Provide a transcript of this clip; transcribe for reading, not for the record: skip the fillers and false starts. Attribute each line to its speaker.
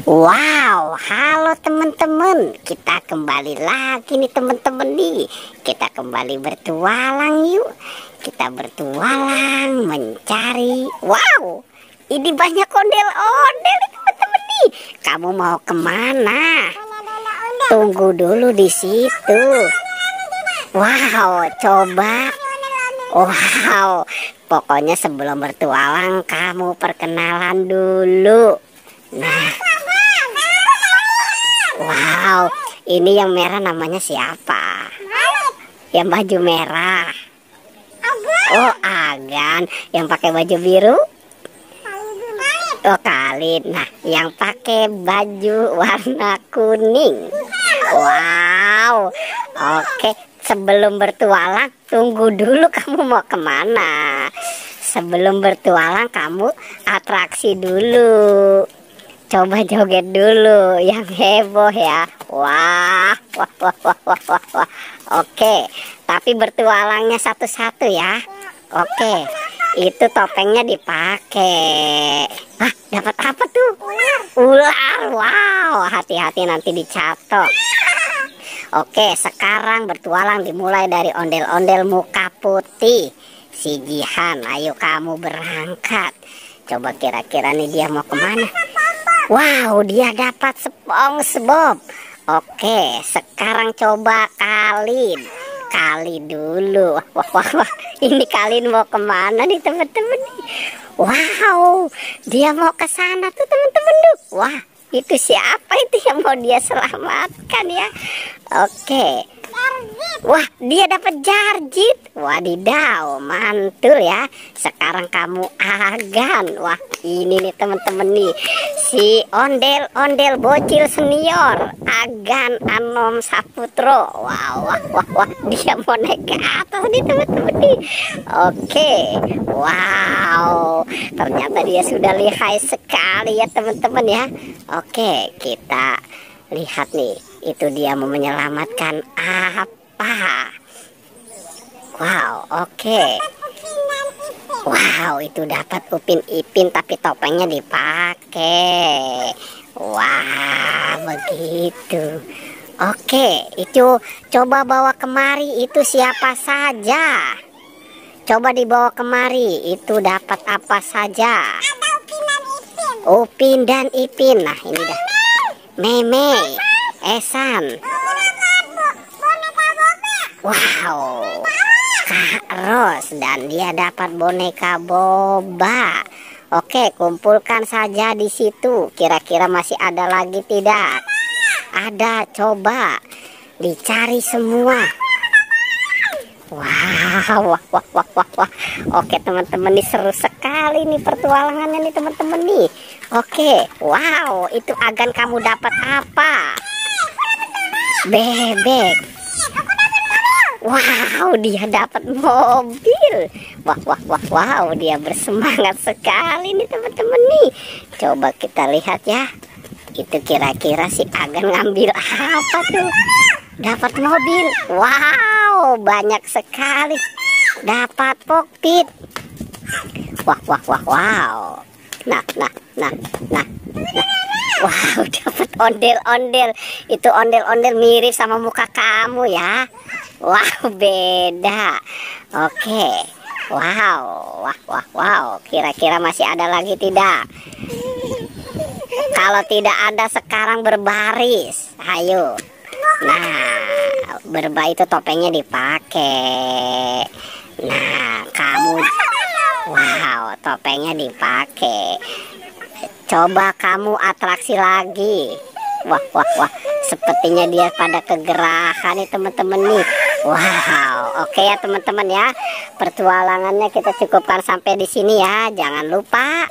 Speaker 1: Wow, halo teman-teman. Kita kembali lagi nih teman-teman nih. Kita kembali bertualang yuk. Kita bertualang mencari. Wow, ini banyak ondel-ondel nih teman-teman nih. Kamu mau kemana? Tunggu dulu di situ. Wow, coba. Wow, pokoknya sebelum bertualang kamu perkenalan dulu. Nah, wow, ini yang merah namanya siapa? Yang baju merah. Oh, Agan. Yang pakai baju biru? Oh, Khalid. Nah, yang pakai baju warna kuning. Wow. Oke, sebelum bertualang, tunggu dulu kamu mau kemana. Sebelum bertualang kamu atraksi dulu. Coba joget dulu yang heboh ya. Wah, wah, wah, wah, wah, wah, wah. Oke, tapi bertualangnya satu-satu ya. Oke, itu topengnya dipakai. Hah, dapat apa tuh? Ular. Wow, hati-hati nanti dicatok. Oke, sekarang bertualang dimulai dari ondel-ondel muka putih. Si Jihan, ayo kamu berangkat. Coba kira-kira nih dia mau kemana? Wow, dia dapat SpongeBob. Oke, sekarang coba Khalid. Khalid dulu. Wah, wah, wah. Ini Khalid mau kemana nih teman-teman? Wow, dia mau ke sana tuh teman-teman tuh. Wah, itu siapa itu yang mau dia selamatkan ya? Oke. Wah, dia dapat jarjit. Wadidaw, mantul ya. Sekarang kamu Agan. Wah, ini nih teman-teman nih. Si ondel-ondel bocil senior Agan Anom Saputro. Wow, wah, wah, wah. Dia mau naik ke atas nih teman-teman nih. Oke. Wow, ternyata dia sudah lihai sekali ya teman-teman ya. Oke, kita lihat nih. Itu dia mau menyelamatkan apa? Wow, oke. Wow, itu dapat Upin Ipin tapi topengnya dipakai. Wah, begitu. Oke, itu coba bawa kemari. Itu siapa saja? Coba dibawa kemari. Itu dapat apa saja? Upin dan Ipin. Nah, ini dah. Meme, Esan. Wow, Kak Ros, dan dia dapat boneka boba. Oke, kumpulkan saja di situ. Kira-kira masih ada lagi tidak? Ada, coba dicari semua. Wow, wah, wah, wah, wah, wah. Oke teman-teman, nih seru sekali nih pertualangannya nih teman-teman nih. Oke, wow, itu Agan kamu dapat apa? Bebek. Wow, dia dapat mobil. Wah, wah, wah, wow, dia bersemangat sekali nih teman-teman nih. Coba kita lihat ya. Itu kira-kira si Agan ngambil apa tuh? Dapat mobil. Wow, banyak sekali. Dapat kokpit. Wah, wah, wah, wow. Nah. Wow, dapat ondel-ondel. Itu ondel-ondel mirip sama muka kamu ya. Wow, beda. Oke. Wow, wah, wah, wow. Kira-kira masih ada lagi tidak? Kalau tidak ada, sekarang berbaris. Ayo. Nah, berba itu topengnya dipakai. Nah, kamu, wow, topengnya dipakai. Coba kamu atraksi lagi. Wah, wah, wah. Sepertinya dia pada kegerahan nih teman-teman nih. Wow, oke ya teman-teman ya. Pertualangannya kita cukupkan sampai di sini ya. Jangan lupa